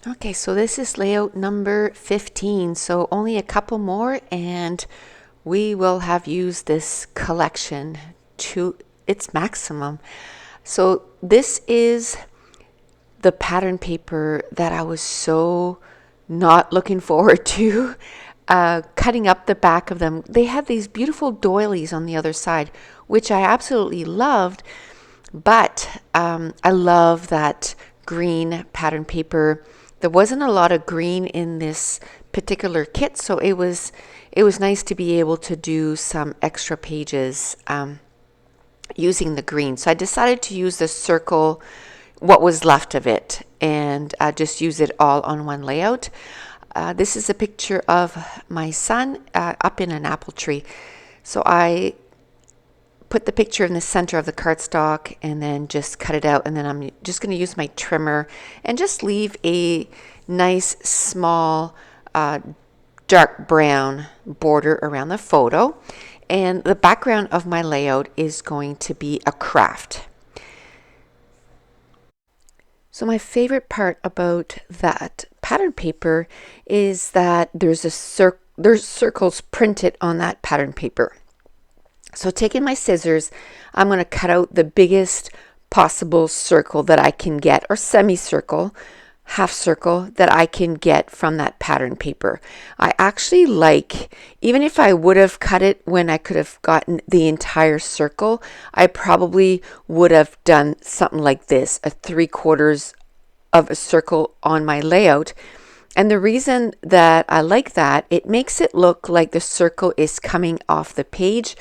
Okay, so this is layout number 15, so only a couple more and we will have used this collection to its maximum. So this is the pattern paper that I was so not looking forward to cutting up the back of them. They have these beautiful doilies on the other side, which I absolutely loved, but I love that green pattern paper. There wasn't a lot of green in this particular kit, so it was nice to be able to do some extra pages using the green. So I decided to use the circle, what was left of it, and just use it all on one layout. This is a picture of my son up in an apple tree. So I put the picture in the center of the cardstock and then just cut it out, and then I'm just going to use my trimmer and just leave a nice small dark brown border around the photo. And the background of my layout is going to be a craft. So my favorite part about that pattern paper is that there's circles printed on that pattern paper. So taking my scissors, I'm going to cut out the biggest possible circle that I can get, or semicircle, half circle that I can get from that pattern paper. I actually like, even if I would have cut it when I could have gotten the entire circle, I probably would have done something like this, a 3/4 of a circle on my layout. And the reason that I like that, it makes it look like the circle is coming off the page,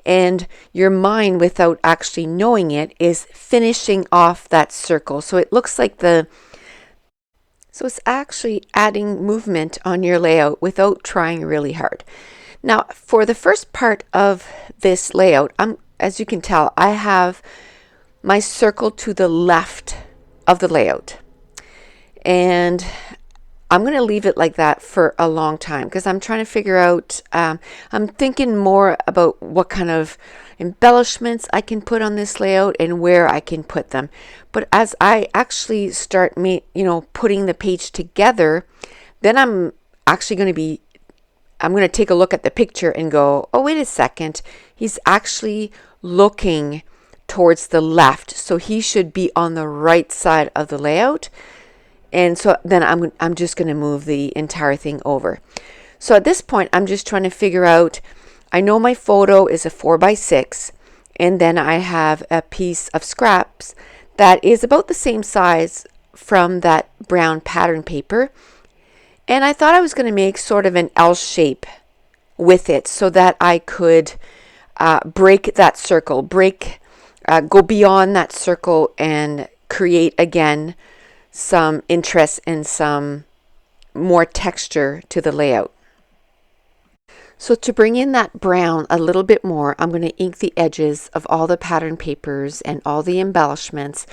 and your mind, without actually knowing it, is finishing off that circle. So it looks like so it's actually adding movement on your layout without trying really hard. Now, for the first part of this layout, as you can tell, I have my circle to the left of the layout. And I'm going to leave it like that for a long time because I'm trying to figure out, I'm thinking more about what kind of embellishments I can put on this layout and where I can put them. But as I actually start putting the page together, then I'm going to take a look at the picture and go, oh, wait a second, he's actually looking towards the left, so he should be on the right side of the layout. And so then I'm just going to move the entire thing over. So at this point, I'm just trying to figure out, I know my photo is a 4x6, and then I have a piece of scraps that is about the same size from that brown pattern paper. And I thought I was going to make sort of an L shape with it so that I could break that circle, go beyond that circle and create again some interest and some more texture to the layout. So to bring in that brown a little bit more, I'm going to ink the edges of all the pattern papers and all the embellishments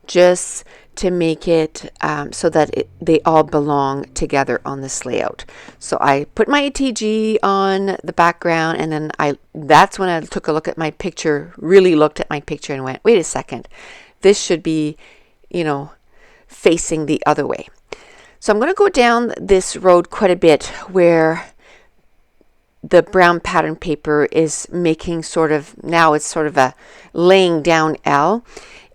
just to make it so that they all belong together on this layout. So I put my ATG on the background, and then that's when I took a look at my picture, really looked at my picture and went, wait a second, this should be, facing the other way. So I'm going to go down this road quite a bit where the brown pattern paper is making now it's sort of a laying down L.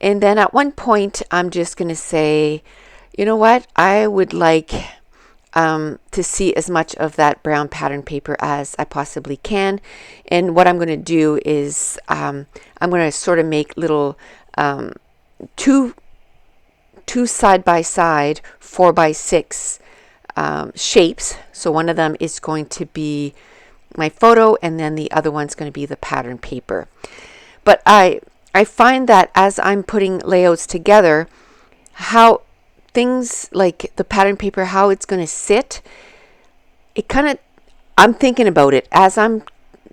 And then at one point, I'm just going to say, you know what, I would like to see as much of that brown pattern paper as I possibly can. And what I'm going to do is I'm going to sort of make little two side by side 4x6 shapes. So one of them is going to be my photo, and then the other one's going to be the pattern paper. But I find that as I'm putting layouts together, how things like the pattern paper, how it's going to sit, I'm thinking about it as I'm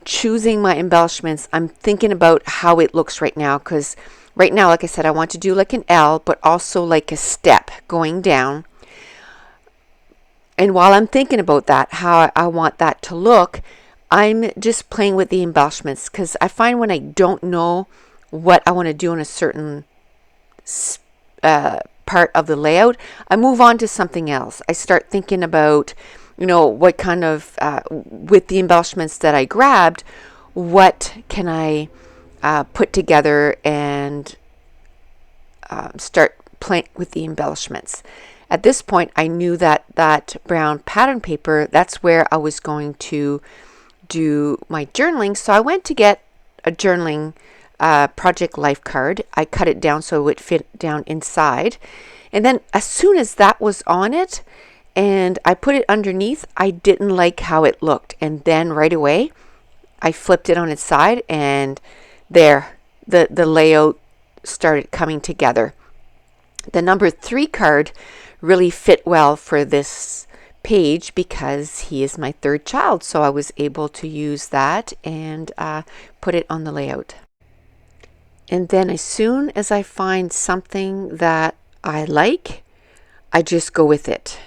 choosing my embellishments. I'm thinking about how it looks right now, because right now, like I said, I want to do like an L, but also like a step going down. And while I'm thinking about that, how I want that to look, I'm just playing with the embellishments, because I find when I don't know what I want to do in a certain part of the layout, I move on to something else. I start thinking about, what kind of, with the embellishments that I grabbed, what can I put together and start playing with the embellishments. At this point, I knew that that brown pattern paper, that's where I was going to do my journaling. So I went to get a journaling project life card. I cut it down so it would fit down inside. And then as soon as that was on it and I put it underneath, I didn't like how it looked. And then right away, I flipped it on its side, and there, the layout started coming together. The number 3 card really fit well for this page because he is my 3rd child. So I was able to use that and put it on the layout. And then as soon as I find something that I like, I just go with it.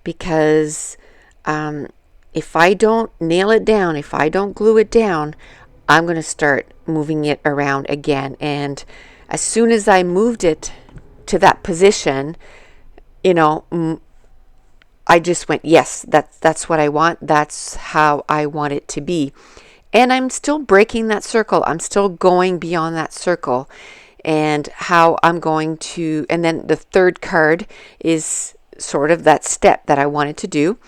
Because if I don't nail it down, if I don't glue it down, I'm going to start moving it around again. And as soon as I moved it to that position, I just went, yes, that's what I want. That's how I want it to be. And I'm still breaking that circle. I'm still going beyond that circle. And how I'm going to, and then the 3rd card is sort of that step that I wanted to do.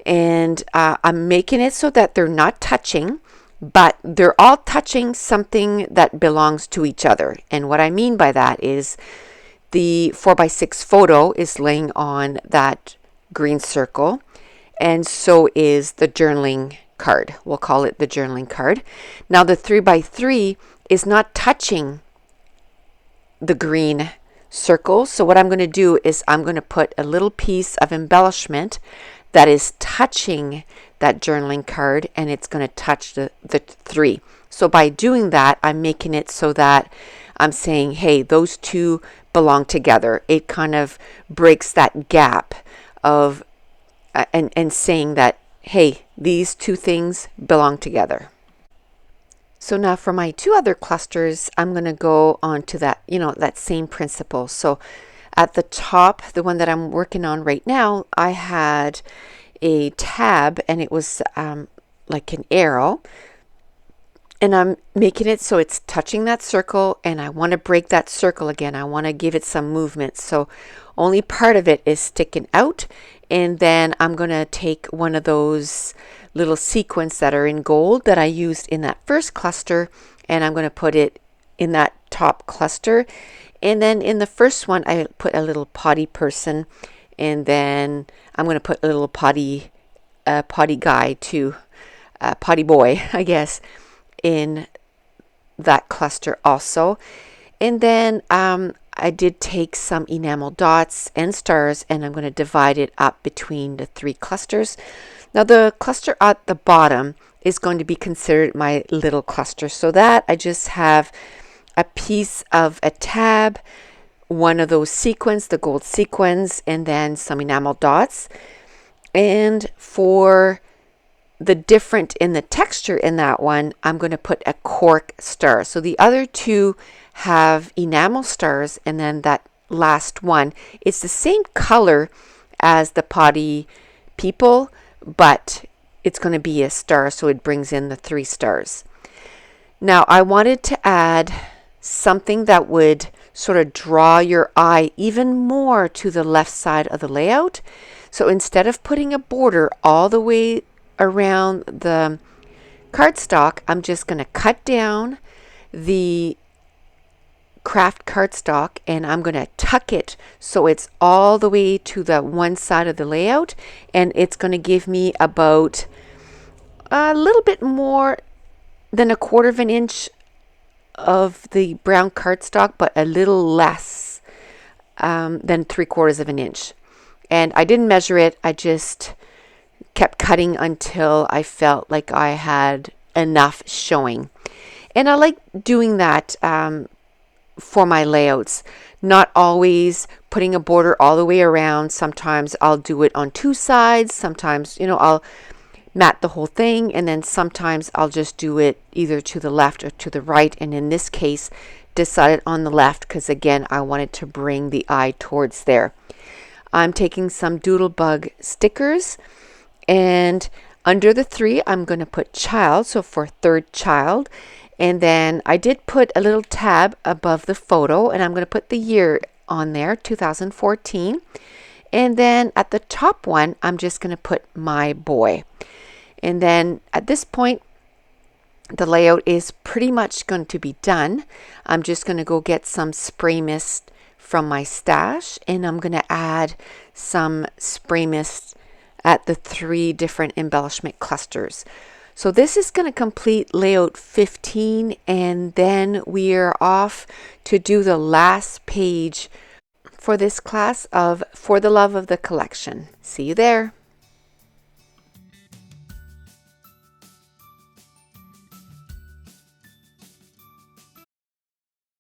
And I'm making it so that they're not touching, but they're all touching something that belongs to each other. And what I mean by that is the 4x6 photo is laying on that green circle, and so is the journaling card. We'll call it the journaling card. Now the 3x3 is not touching the green circle. So what I'm going to do is I'm going to put a little piece of embellishment that is touching that journaling card, and it's going to touch the 3. So by doing that, I'm making it so that I'm saying, hey, those two belong together. It kind of breaks that gap of and saying that, hey, these two things belong together. So now for my 2 other clusters, I'm going to go on to that, that same principle. So at the top, the one that I'm working on right now, I had a tab, and it was like an arrow. And I'm making it so it's touching that circle, and I want to break that circle again. I want to give it some movement. So only part of it is sticking out. And then I'm going to take one of those little sequins that are in gold that I used in that first cluster, and I'm going to put it in that top cluster. And then in the first one, I put a little potty person, and then I'm going to put a little potty guy too, potty boy, I guess, in that cluster also. And then I did take some enamel dots and stars, and I'm going to divide it up between the 3 clusters. Now the cluster at the bottom is going to be considered my little cluster. So that I just have a piece of a tab, one of those sequins, the gold sequins, and then some enamel dots. And for the different in the texture in that one, I'm going to put a cork star. So the other 2 have enamel stars, and then that last one, it's the same color as the potty people, but it's going to be a star, so it brings in the 3 stars. Now I wanted to add something that would sort of draw your eye even more to the left side of the layout. So instead of putting a border all the way around the cardstock, I'm just going to cut down the craft cardstock, and I'm going to tuck it so it's all the way to the one side of the layout, and it's going to give me about a little bit more than 1/4 of an inch of the brown cardstock, but a little less than 3/4 of an inch. And I didn't measure it, I just kept cutting until I felt like I had enough showing. And I like doing that for my layouts, not always putting a border all the way around. Sometimes I'll do it on 2 sides, sometimes I'll mat the whole thing, and then sometimes I'll just do it either to the left or to the right. And in this case, decided on the left because again I wanted to bring the eye towards there. I'm taking some Doodlebug stickers, and under the 3 I'm going to put child, so for third child. And then I did put a little tab above the photo, and I'm going to put the year on there, 2014. And then at the top one I'm just going to put my boy. And then at this point the layout is pretty much going to be done. I'm just going to go get some spray mist from my stash, and I'm going to add some spray mist at the 3 different embellishment clusters. So this is going to complete layout 15, and then we are off to do the last page for this class of For the Love of the Collection. See you there.